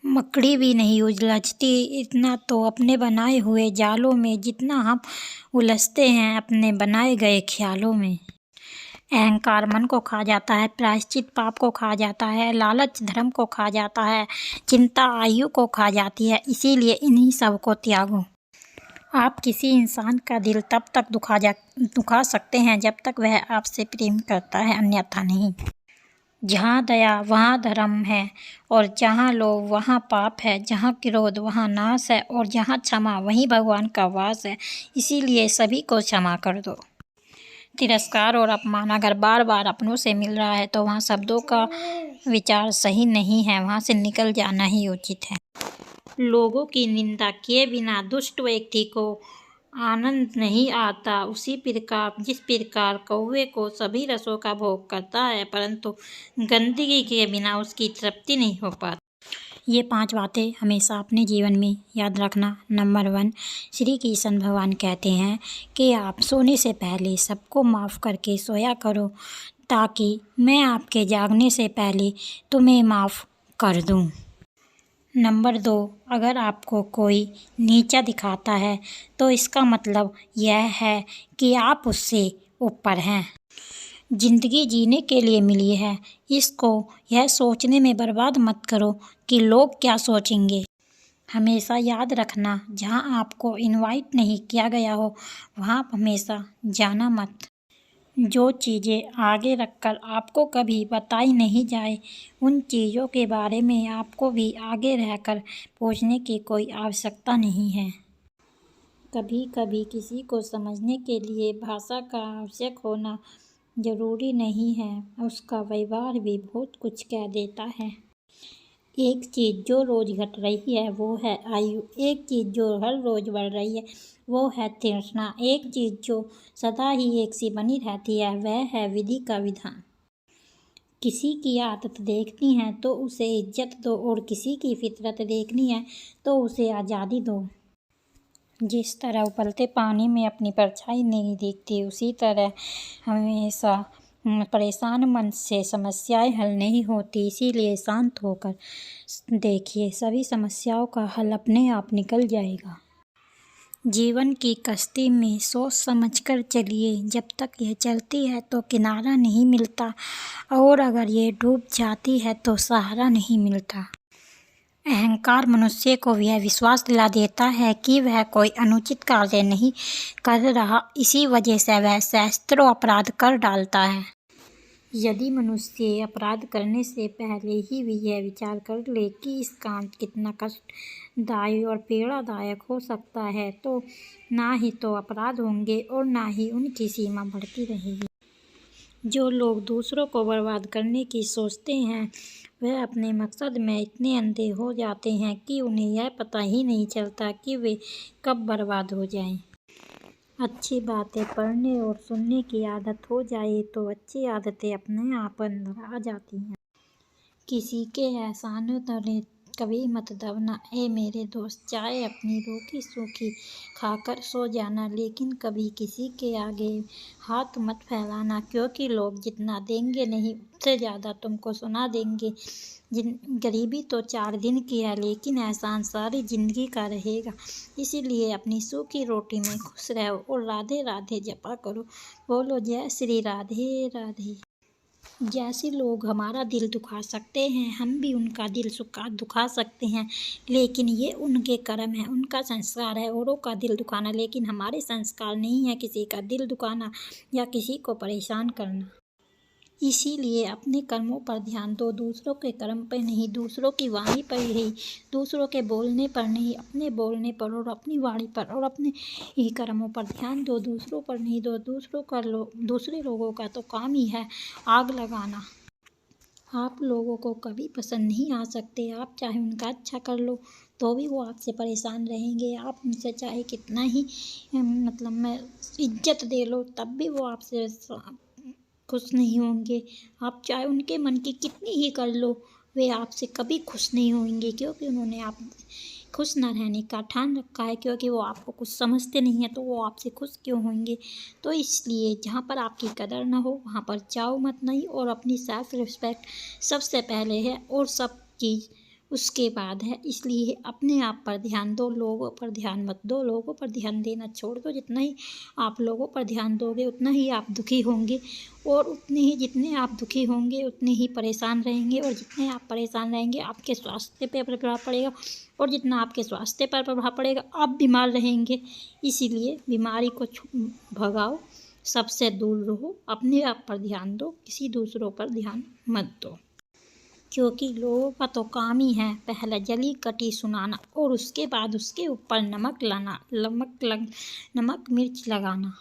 मकड़ी भी नहीं उलझती इतना तो अपने बनाए हुए जालों में जितना हम उलझते हैं अपने बनाए गए ख्यालों में। अहंकार मन को खा जाता है, प्रायश्चित पाप को खा जाता है, लालच धर्म को खा जाता है, चिंता आयु को खा जाती है। इसीलिए इन्हीं सब को त्यागो। आप किसी इंसान का दिल तब तक दुखा सकते हैं जब तक वह आपसे प्रेम करता है, अन्यथा नहीं। जहाँ दया वहाँ धर्म है, और जहाँ लोभ वहाँ पाप है, जहाँ क्रोध वहाँ नाश है, और जहाँ क्षमा वहीं भगवान का वास है। इसीलिए सभी को क्षमा कर दो। तिरस्कार और अपमान अगर बार बार अपनों से मिल रहा है तो वहाँ शब्दों का विचार सही नहीं है, वहाँ से निकल जाना ही उचित है। लोगों की निंदा किए बिना दुष्ट व्यक्ति को आनंद नहीं आता। उसी प्रकार जिस प्रकार कौवे को सभी रसों का भोग करता है परंतु गंदगी के बिना उसकी तृप्ति नहीं हो पाती। ये 5 बातें हमेशा अपने जीवन में याद रखना। नंबर 1, श्री कृष्ण भगवान कहते हैं कि आप सोने से पहले सबको माफ़ करके सोया करो ताकि मैं आपके जागने से पहले तुम्हें माफ़ कर दूं। नंबर 2, अगर आपको कोई नीचा दिखाता है तो इसका मतलब यह है कि आप उससे ऊपर हैं। जिंदगी जीने के लिए मिली है, इसको यह सोचने में बर्बाद मत करो कि लोग क्या सोचेंगे। हमेशा याद रखना, जहाँ आपको इनवाइट नहीं किया गया हो वहाँ हमेशा जाना मत। जो चीज़ें आगे रखकर आपको कभी बताई नहीं जाए उन चीज़ों के बारे में आपको भी आगे रहकर पूछने की कोई आवश्यकता नहीं है। कभी कभी किसी को समझने के लिए भाषा का आवश्यक होना ज़रूरी नहीं है, उसका व्यवहार भी बहुत कुछ कह देता है। एक चीज़ जो रोज़ घट रही है वो है आयु, एक चीज़ जो हर रोज़ बढ़ रही है वो है तृष्णा, एक चीज़ जो सदा ही एक सी बनी रहती है वह है विधि का विधान। किसी की आदत देखनी है तो उसे इज्जत दो और किसी की फितरत देखनी है तो उसे आज़ादी दो। जिस तरह उबलते पानी में अपनी परछाई नहीं दिखती उसी तरह हमेशा परेशान मन से समस्याएं हल नहीं होती। इसीलिए शांत होकर देखिए, सभी समस्याओं का हल अपने आप निकल जाएगा। जीवन की कश्ती में सोच समझकर चलिए, जब तक यह चलती है तो किनारा नहीं मिलता और अगर ये डूब जाती है तो सहारा नहीं मिलता। अहंकार मनुष्य को यह विश्वास दिला देता है कि वह कोई अनुचित कार्य नहीं कर रहा, इसी वजह से वह सहस्त्रों अपराध कर डालता है। यदि मनुष्य अपराध करने से पहले ही यह विचार कर ले कि इस काम कितना कष्टदायी और पीड़ादायक हो सकता है तो ना ही तो अपराध होंगे और ना ही उनकी सीमा बढ़ती रहेगी। जो लोग दूसरों को बर्बाद करने की सोचते हैं वह अपने मकसद में इतने अंधे हो जाते हैं कि उन्हें यह पता ही नहीं चलता कि वे कब बर्बाद हो जाएं। अच्छी बातें पढ़ने और सुनने की आदत हो जाए तो अच्छी आदतें अपने आप अंदर आ जाती हैं। किसी के एहसान तले कभी मत दबना ए मेरे दोस्त, चाहे अपनी रूखी सूखी खाकर सो जाना, लेकिन कभी किसी के आगे हाथ मत फैलाना, क्योंकि लोग जितना देंगे नहीं उससे ज़्यादा तुमको सुना देंगे। गरीबी तो 4 दिन की है लेकिन एहसान सारी जिंदगी का रहेगा। इसीलिए अपनी सूखी रोटी में खुश रहो और राधे राधे जपा करो। बोलो जय श्री राधे राधे। जैसे लोग हमारा दिल दुखा सकते हैं हम भी उनका दिल दुखा सकते हैं, लेकिन ये उनके कर्म है, उनका संस्कार है औरों का दिल दुखाना, लेकिन हमारे संस्कार नहीं है किसी का दिल दुखाना या किसी को परेशान करना। इसीलिए अपने कर्मों पर ध्यान दो, दूसरों के कर्म पर नहीं, दूसरों की वाणी पर नहीं, दूसरों के बोलने पर नहीं, अपने बोलने पर और अपनी वाणी पर और अपने ही कर्मों पर ध्यान दो, दूसरों पर नहीं दो। दूसरे लोगों का तो काम ही है आग लगाना। आप लोगों को कभी पसंद नहीं आ सकते, आप चाहे उनका अच्छा कर लो तो भी वो आपसे परेशान रहेंगे। आप उनसे चाहे कितना ही इज्जत दे लो तब भी वो आपसे खुश नहीं होंगे। आप चाहे उनके मन की कितनी ही कर लो वे आपसे कभी खुश नहीं होंगे, क्योंकि उन्होंने आप खुश न रहने का ठान रखा है, क्योंकि वो आपको कुछ समझते नहीं हैं तो वो आपसे खुश क्यों होंगे। तो इसलिए जहाँ पर आपकी कदर ना हो वहाँ पर जाओ मत नहीं, और अपनी सेल्फ रिस्पेक्ट सबसे पहले है और सब चीज़ उसके बाद है। इसलिए अपने आप पर ध्यान दो, लोगों पर ध्यान मत दो। लोगों पर ध्यान देना छोड़ दो। जितना ही आप लोगों पर ध्यान दोगे उतना ही आप दुखी होंगे, और जितने आप दुखी होंगे उतने ही परेशान रहेंगे, और जितने आप परेशान रहेंगे आपके स्वास्थ्य पे प्रभाव पड़ेगा, और जितना आपके स्वास्थ्य पर प्रभाव पड़ेगा आप बीमार रहेंगे। इसीलिए बीमारी को भगाओ, सबसे दूर रहो, अपने आप पर ध्यान दो, किसी दूसरों पर ध्यान मत दो। क्योंकि लोगों का तो काम ही है पहले जली कटी सुनाना, और उसके बाद उसके ऊपर नमक मिर्च लगाना।